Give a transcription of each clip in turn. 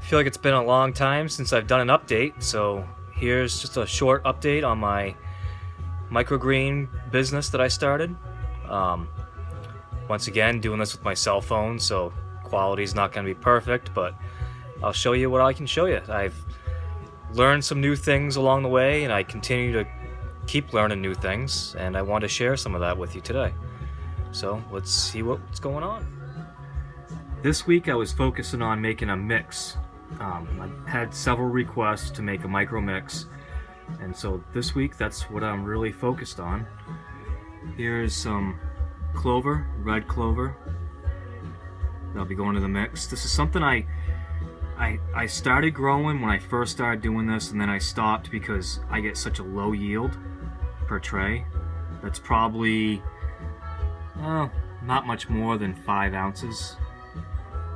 feel like it's been a long time since I've done an update, so here's just a short update on my microgreen business that I started. Once again, doing this with my cell phone, so quality's not going to be perfect, but I'll show you what I can show you. I've learned some new things along the way, and I continue to keep learning new things, and I want to share some of that with you today. So let's see what's going on. This week I was focusing on making a mix. I had several requests to make a micro mix, and so this week that's what I'm really focused on. Here's some clover, red clover. That'll be going to the mix. This is something I started growing when I first started doing this, and then I stopped because I get such a low yield per tray. That's probably not much more than 5 ounces.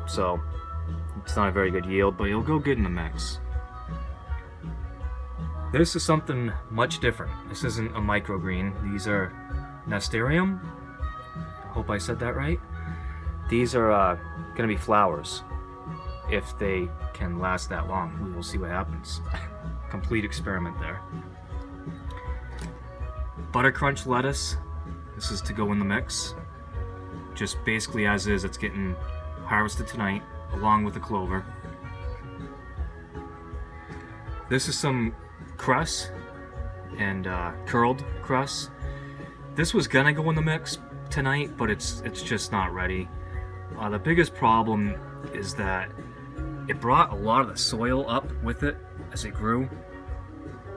So it's not a very good yield, but it'll go good in the mix. This is something much different. This isn't a microgreen. These are nasturtium. Hope I said that right. These are going to be flowers. If they can last that long, we will see what happens. Complete experiment there. Butter crunch lettuce. This is to go in the mix. Just basically as is, it's getting harvested tonight, along with the clover. This is some cress and curled cress. This was gonna go in the mix tonight, but it's just not ready. The biggest problem is that it brought a lot of the soil up with it as it grew,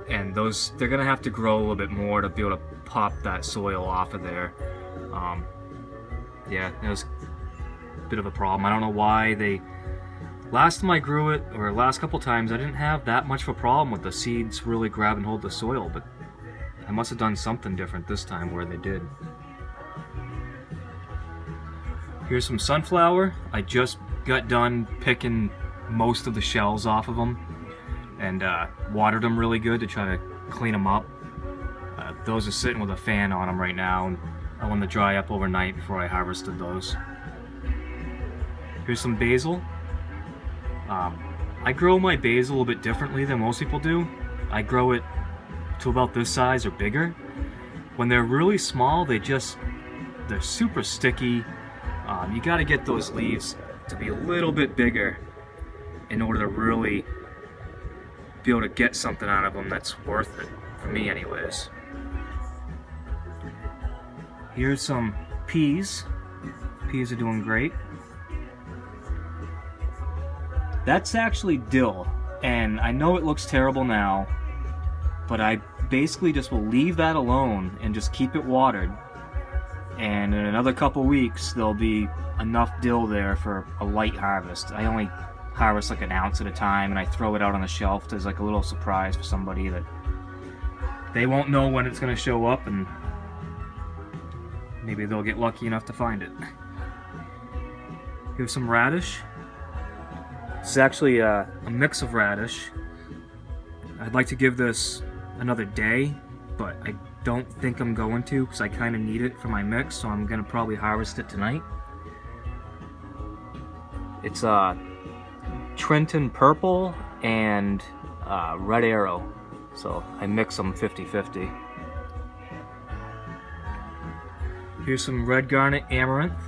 and they're gonna have to grow a little bit more to be able to pop that soil off of there. Yeah, it was a bit of a problem. I don't know why last time I grew it, or last couple times, I didn't have that much of a problem with the seeds really grab and hold the soil, but I must have done something different this time where they did. Here's some sunflower. I just got done picking most of the shells off of them and watered them really good to try to clean them up. Those are sitting with a fan on them right now, and I want them to dry up overnight before I harvested those. Here's some basil. I grow my basil a little bit differently than most people do. I grow it to about this size or bigger. When they're really small, they're super sticky. You got to get those leaves to be a little bit bigger in order to really be able to get something out of them that's worth it, for me anyways. Here's some peas. Peas are doing great. That's actually dill, and I know it looks terrible now, but I basically just will leave that alone and just keep it watered, and in another couple weeks there'll be enough dill there for a light harvest. I only harvest like an ounce at a time, and I throw it out on the shelf as like a little surprise for somebody that they won't know when it's going to show up, and maybe they'll get lucky enough to find it. Here's some radish. This is actually a mix of radish. I'd like to give this another day, but I don't think I'm going to because I kind of need it for my mix, so I'm going to probably harvest it tonight. It's Trenton Purple and Red Arrow, so I mix them 50-50. Here's some red garnet amaranth,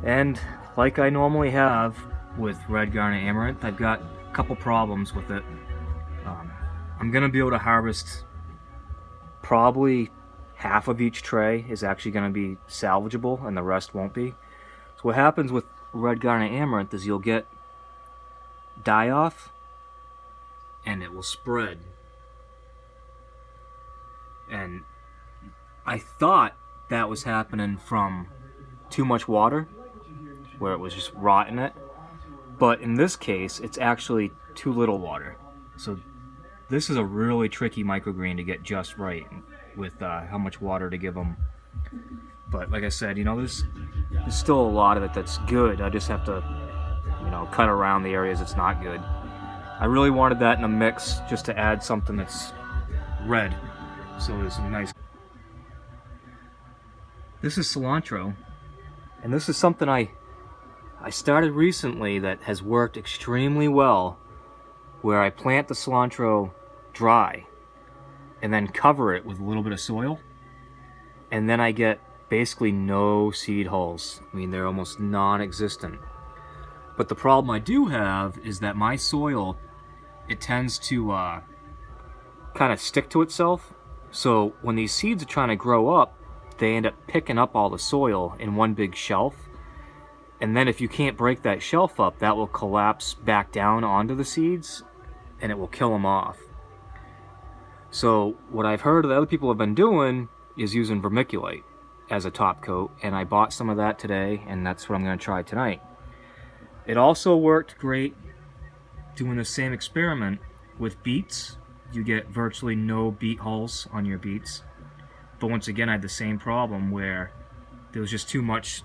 and like I normally have with red garnet amaranth, I've got a couple problems with it. I'm gonna be able to harvest probably half of each tray is actually gonna be salvageable and the rest won't be. So what happens with red garnet amaranth is you'll get die off and it will spread. And I thought that was happening from too much water, where it was just rotting it. But in this case, it's actually too little water. So this is a really tricky microgreen to get just right with how much water to give them. But like I said, there's still a lot of it that's good. I just have to, cut around the areas it's not good. I really wanted that in a mix just to add something that's red. So there's some nice. This is cilantro, and this is something I I started recently that has worked extremely well, where I plant the cilantro dry and then cover it with a little bit of soil, and then I get basically no seed holes. I mean, they're almost non-existent. But the problem I do have is that my soil, it tends to kind of stick to itself. So when these seeds are trying to grow up, they end up picking up all the soil in one big shelf. And then if you can't break that shelf up, that will collapse back down onto the seeds and it will kill them off. So what I've heard that other people have been doing is using vermiculite as a top coat, and I bought some of that today, and that's what I'm going to try tonight. It also worked great doing the same experiment with beets. You get virtually no beet hulls on your beets. But once again, I had the same problem where there was just too much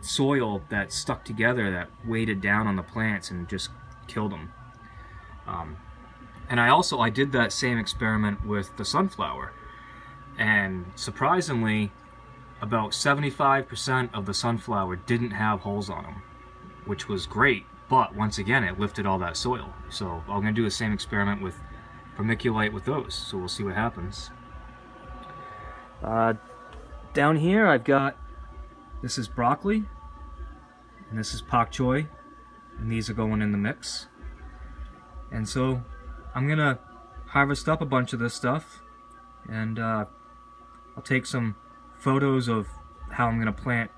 soil that stuck together that weighted down on the plants and just killed them. And I did that same experiment with the sunflower, and surprisingly, about 75% of the sunflower didn't have holes on them, which was great. But once again, it lifted all that soil. So I'm gonna do the same experiment with vermiculite with those. So we'll see what happens. Down here, I've got, this is broccoli, and this is pak choi, and these are going in the mix. And so I'm gonna harvest up a bunch of this stuff, and I'll take some photos of how I'm gonna plant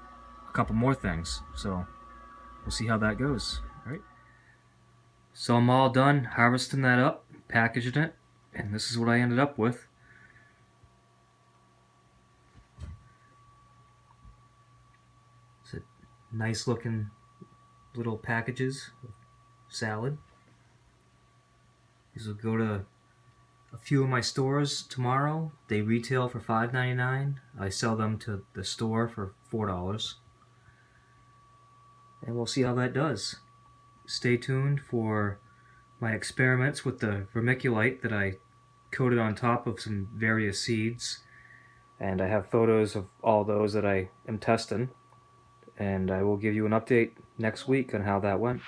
a couple more things. So we'll see how that goes. All right. So I'm all done harvesting that up, packaging it, and this is what I ended up with. It's a nice looking little packages of salad. These will go to a few of my stores tomorrow. They retail for $5.99. I sell them to the store for $4. And we'll see how that does. Stay tuned for my experiments with the vermiculite that I coated on top of some various seeds. And I have photos of all those that I am testing. And I will give you an update next week on how that went.